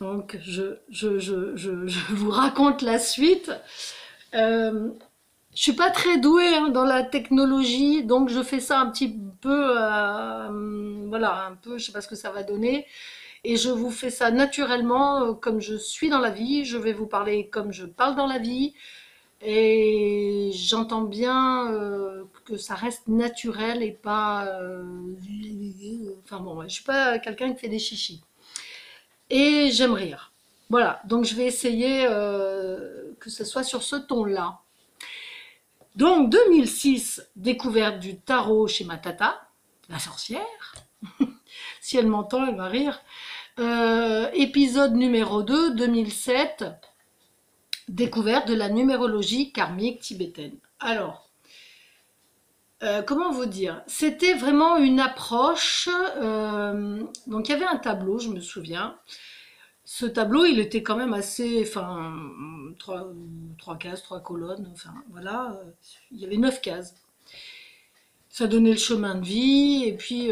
Donc, je vous raconte la suite. Je suis pas très douée hein, dans la technologie, donc je fais ça un petit peu, voilà, un peu, je sais pas ce que ça va donner, et je vous fais ça naturellement, comme je suis dans la vie. Je vais vous parler comme je parle dans la vie, et j'entends bien que ça reste naturel et pas, enfin bon, ouais, je suis pas quelqu'un qui fait des chichis. Et j'aime rire. Voilà, donc je vais essayer que ce soit sur ce ton-là. Donc 2006, découverte du tarot chez ma tata, la sorcière. Si elle m'entend, elle va rire. Épisode numéro 2, 2007, découverte de la numérologie karmique tibétaine. Alors, comment vous dire? C'était vraiment une approche. Donc il y avait un tableau, je me souviens. Ce tableau, il était quand même assez, enfin, trois cases, trois colonnes, enfin, voilà, il y avait 9 cases. Ça donnait le chemin de vie et puis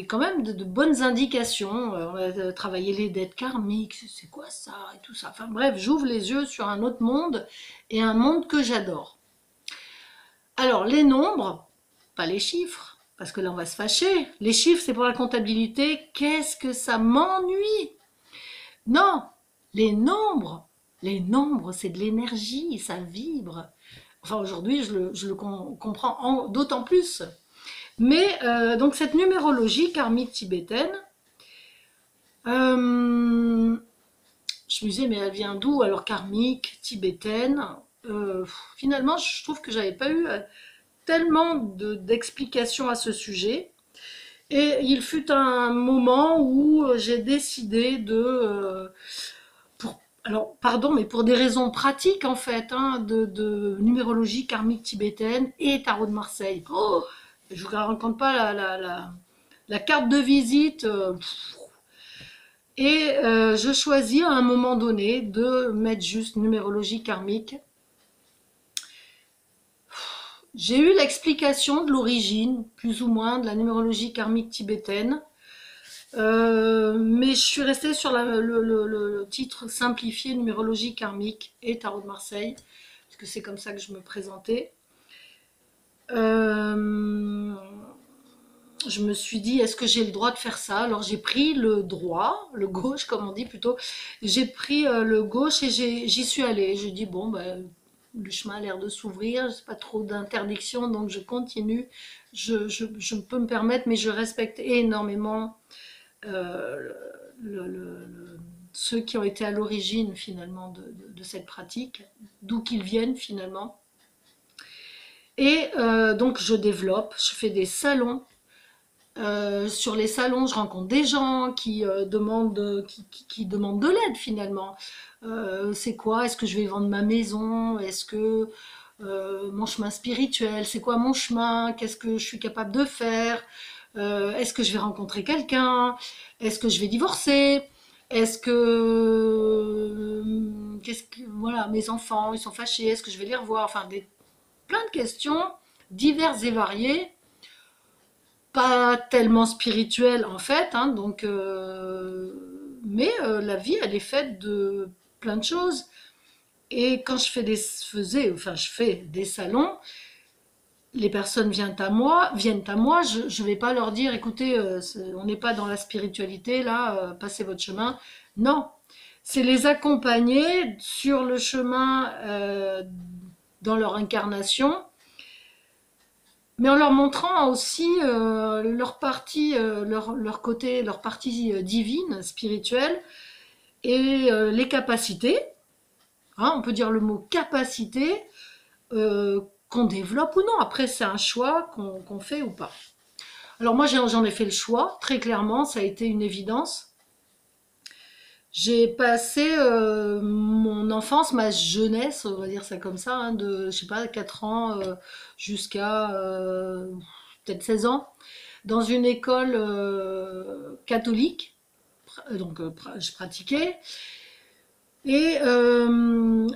quand même de bonnes indications. On a travaillé les dettes karmiques, c'est quoi ça et tout ça. Enfin bref, j'ouvre les yeux sur un autre monde et un monde que j'adore. Alors les nombres, pas les chiffres, parce que là on va se fâcher. Les chiffres, c'est pour la comptabilité. Qu'est-ce que ça m'ennuie! Non, les nombres, c'est de l'énergie, ça vibre. Enfin, aujourd'hui, je le comprends d'autant plus. Mais donc cette numérologie karmique tibétaine, je me disais, mais elle vient d'où alors karmique, tibétaine? Finalement, je trouve que j'avais pas eu tellement d'explications à ce sujet. Et il fut un moment où j'ai décidé alors pardon, mais pour des raisons pratiques en fait, hein, de numérologie karmique tibétaine et tarot de Marseille. Oh, je vous raconte pas la carte de visite. Et je choisis à un moment donné de mettre juste numérologie karmique. J'ai eu l'explication de l'origine, plus ou moins, de la numérologie karmique tibétaine. Mais je suis restée sur le titre simplifié numérologie karmique et tarot de Marseille, parce que c'est comme ça que je me présentais. Je me suis dit, est-ce que j'ai le droit de faire ça? Alors j'ai pris le droit, le gauche comme on dit plutôt, j'ai pris le gauche et j'y suis allée. J'ai dit, bon, ben, le chemin a l'air de s'ouvrir, j'ai pas trop d'interdiction, donc je continue. Je peux me permettre, mais je respecte énormément euh, ceux qui ont été à l'origine finalement de cette pratique, d'où qu'ils viennent finalement. Et donc je développe, je fais des salons. Sur les salons, je rencontre des gens qui demandent de l'aide finalement. C'est quoi? Est-ce que je vais vendre ma maison? Est-ce que mon chemin spirituel, c'est quoi mon chemin? Qu'est-ce que je suis capable de faire? Est-ce que je vais rencontrer quelqu'un? Est-ce que je vais divorcer? Est-ce que, voilà, mes enfants, ils sont fâchés? Est-ce que je vais les revoir? Enfin, plein de questions diverses et variées, pas tellement spirituelles en fait, hein, donc, mais la vie, elle est faite de plein de choses. Et quand enfin, je fais des salons, les personnes viennent à moi, je ne vais pas leur dire, écoutez, on n'est pas dans la spiritualité, là, passez votre chemin. Non, c'est les accompagner sur le chemin dans leur incarnation, mais en leur montrant aussi leur partie, leur côté, leur partie divine, spirituelle, et les capacités, hein, on peut dire le mot capacité, qu'on développe ou non. Après, c'est un choix qu'on fait ou pas. Alors moi, j'en ai fait le choix, très clairement, ça a été une évidence. J'ai passé mon enfance, ma jeunesse, on va dire ça comme ça, hein, de, je sais pas, 4 ans jusqu'à peut-être 16 ans, dans une école catholique, donc je pratiquais, et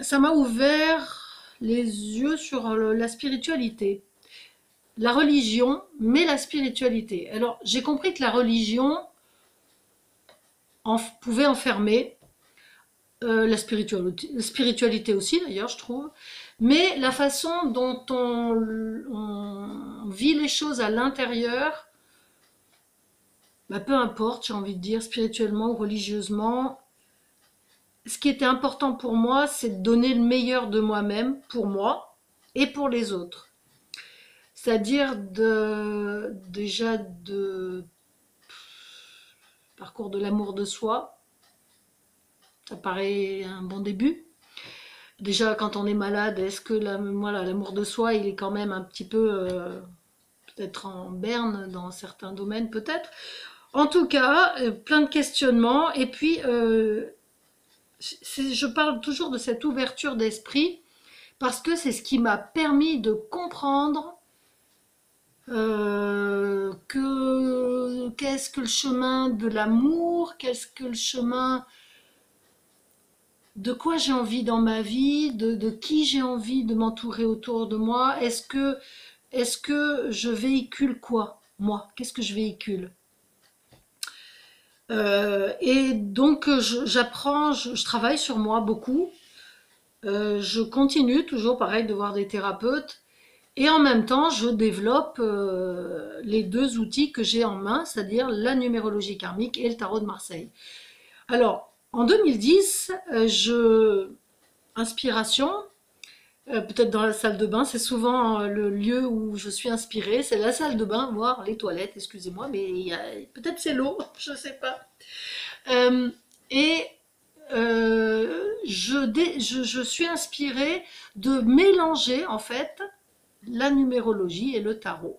ça m'a ouvert les yeux sur la spiritualité. La religion, mais la spiritualité. Alors, j'ai compris que la religion pouvait enfermer, la spiritualité aussi d'ailleurs, je trouve. Mais la façon dont on vit les choses à l'intérieur, bah, peu importe, j'ai envie de dire, spirituellement ou religieusement, ce qui était important pour moi, c'est de donner le meilleur de moi-même pour moi et pour les autres. C'est-à-dire déjà de parcours de l'amour de soi, ça paraît un bon début. Déjà, quand on est malade, est-ce que voilà, l'amour de soi, il est quand même un petit peu peut-être en berne dans certains domaines, peut-être. En tout cas, plein de questionnements. Et puis, je parle toujours de cette ouverture d'esprit parce que c'est ce qui m'a permis de comprendre qu'est-ce que le chemin de l'amour, qu'est-ce que le chemin de quoi j'ai envie dans ma vie, de qui j'ai envie de m'entourer autour de moi. Est-ce que je véhicule quoi, moi? Qu'est-ce que je véhicule? Et donc j'apprends, je travaille sur moi beaucoup. Je continue toujours pareil de voir des thérapeutes. Et en même temps, je développe les deux outils que j'ai en main, c'est-à-dire la numérologie karmique et le tarot de Marseille. Alors, en 2010, inspiration, peut-être dans la salle de bain, c'est souvent le lieu où je suis inspirée, c'est la salle de bain, voire les toilettes, excusez-moi, mais peut-être c'est l'eau, je ne sais pas. Euh, et je suis inspirée de mélanger en fait la numérologie et le tarot.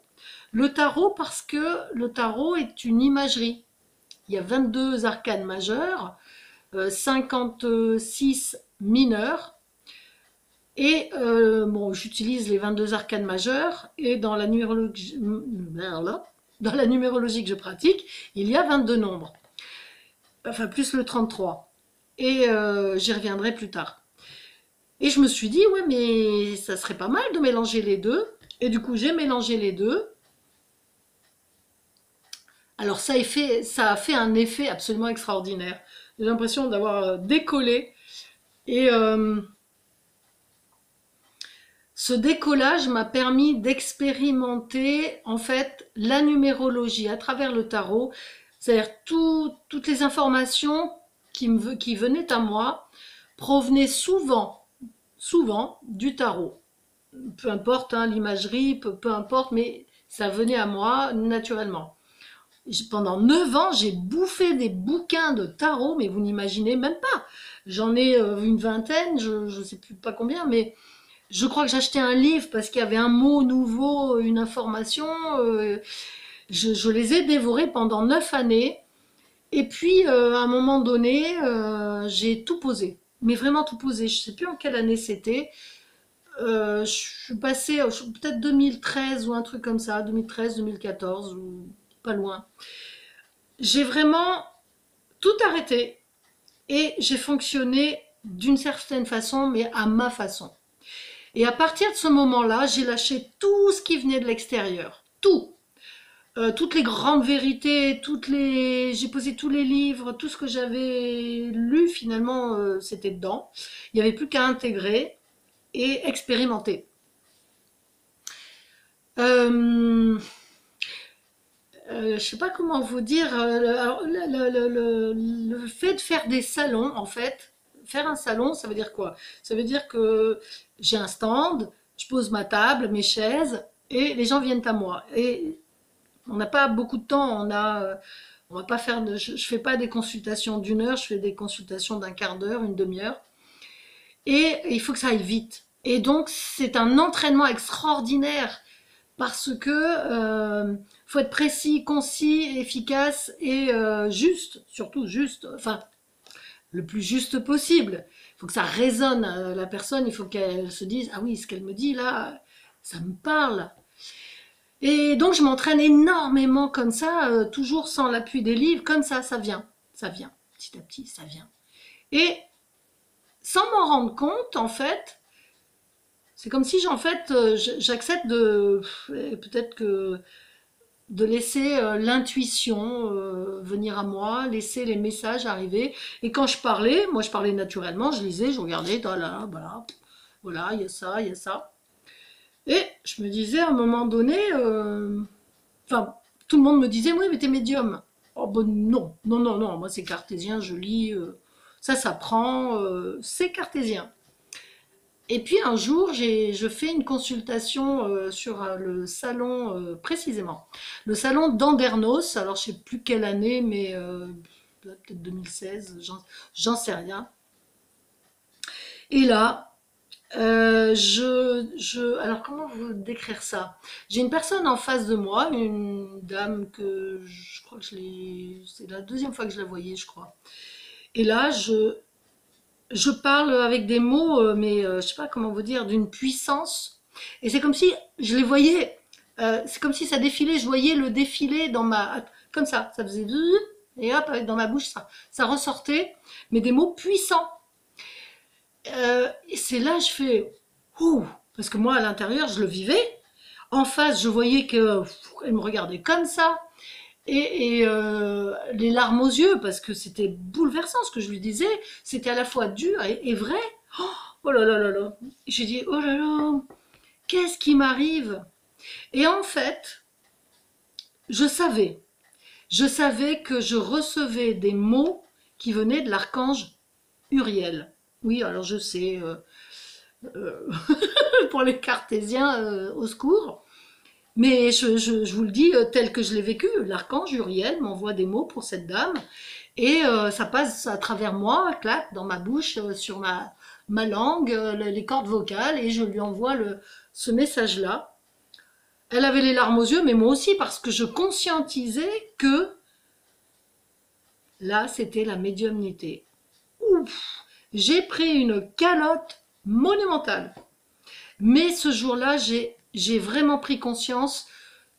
Le tarot parce que le tarot est une imagerie. Il y a 22 arcanes majeures, 56 mineurs. Et bon, j'utilise les 22 arcanes majeures et dans la numérologie que je pratique, il y a 22 nombres, enfin plus le 33. Et j'y reviendrai plus tard. Et je me suis dit, ouais, mais ça serait pas mal de mélanger les deux. Et du coup, j'ai mélangé les deux. Alors ça a fait un effet absolument extraordinaire. J'ai l'impression d'avoir décollé. Et ce décollage m'a permis d'expérimenter en fait la numérologie à travers le tarot, c'est-à-dire toutes les informations qui venaient à moi provenaient souvent du tarot. Peu importe hein, l'imagerie, peu importe, mais ça venait à moi naturellement. Pendant 9 ans, j'ai bouffé des bouquins de tarot, mais vous n'imaginez même pas. J'en ai une vingtaine, je ne sais plus pas combien, mais je crois que j'achetais un livre parce qu'il y avait un mot nouveau, une information. Je les ai dévorés pendant 9 années. Et puis, à un moment donné, j'ai tout posé. Mais vraiment tout posé. Je ne sais plus en quelle année c'était. Je suis passée, peut-être 2013 ou un truc comme ça, 2013, 2014 ou pas loin. J'ai vraiment tout arrêté et j'ai fonctionné d'une certaine façon, mais à ma façon. Et à partir de ce moment-là, j'ai lâché tout ce qui venait de l'extérieur. Tout. Toutes les grandes vérités, j'ai posé tous les livres, tout ce que j'avais lu finalement, c'était dedans. Il n'y avait plus qu'à intégrer et expérimenter. Euh, je sais pas comment vous dire. Alors, le fait de faire des salons, en fait, faire un salon, ça veut dire quoi? Ça veut dire que j'ai un stand, je pose ma table, mes chaises, et les gens viennent à moi. Et on n'a pas beaucoup de temps. On va pas faire je fais pas des consultations d'une heure, je fais des consultations d'un quart d'heure, une demi-heure. Et il faut que ça aille vite. Et donc, c'est un entraînement extraordinaire parce que faut être précis, concis, efficace et juste, surtout juste, enfin le plus juste possible. Il faut que ça résonne à la personne, il faut qu'elle se dise ah oui, ce qu'elle me dit là, ça me parle. Et donc je m'entraîne énormément comme ça, toujours sans l'appui des livres, comme ça vient, petit à petit, ça vient. Et sans m'en rendre compte, en fait, c'est comme si en fait j'accepte de peut-être que de laisser l'intuition venir à moi, laisser les messages arriver. Et quand je parlais, moi je parlais naturellement, je lisais, je regardais, voilà, voilà, voilà, il y a ça, il y a ça. Et je me disais à un moment donné, enfin, tout le monde me disait, oui, mais t'es médium. Oh, bon, non, non, non, non, moi c'est cartésien, je lis, ça s'apprend, c'est cartésien. Et puis un jour, je fais une consultation sur le salon, précisément, le salon d'Andernos, alors je sais plus quelle année, mais peut-être 2016, j'en sais rien. Et là, alors comment vous décrire ça? J'ai une personne en face de moi, une dame que je crois que c'est la deuxième fois que je la voyais, je crois. Et là, je parle avec des mots, mais je sais pas comment vous dire, d'une puissance. Et c'est comme si je les voyais, c'est comme si ça défilait, je voyais le défilé comme ça faisait et hop, dans ma bouche, ça ressortait, mais des mots puissants. Et c'est là, je fais, ouh, parce que moi, à l'intérieur, je le vivais. En face, je voyais que elle me regardait comme ça. Et les larmes aux yeux, parce que c'était bouleversant ce que je lui disais, c'était à la fois dur et vrai. Oh là là là là. J'ai dit, oh là là, qu'est-ce qui m'arrive? Et en fait, je savais, je savais que je recevais des mots qui venaient de l'archange Uriel. Oui, alors je sais, euh, pour les cartésiens, au secours. Mais je vous le dis tel que je l'ai vécu. L'archange Uriel m'envoie des mots pour cette dame et ça passe à travers moi, clac, dans ma bouche, sur ma langue, les cordes vocales et je lui envoie ce message-là. Elle avait les larmes aux yeux, mais moi aussi parce que je conscientisais que là, c'était la médiumnité. Ouf, j'ai pris une calotte monumentale. Mais ce jour-là, j'ai vraiment pris conscience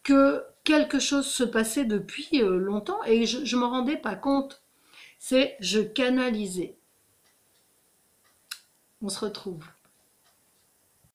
que quelque chose se passait depuis longtemps et je m'en rendais pas compte. Je canalisais. On se retrouve.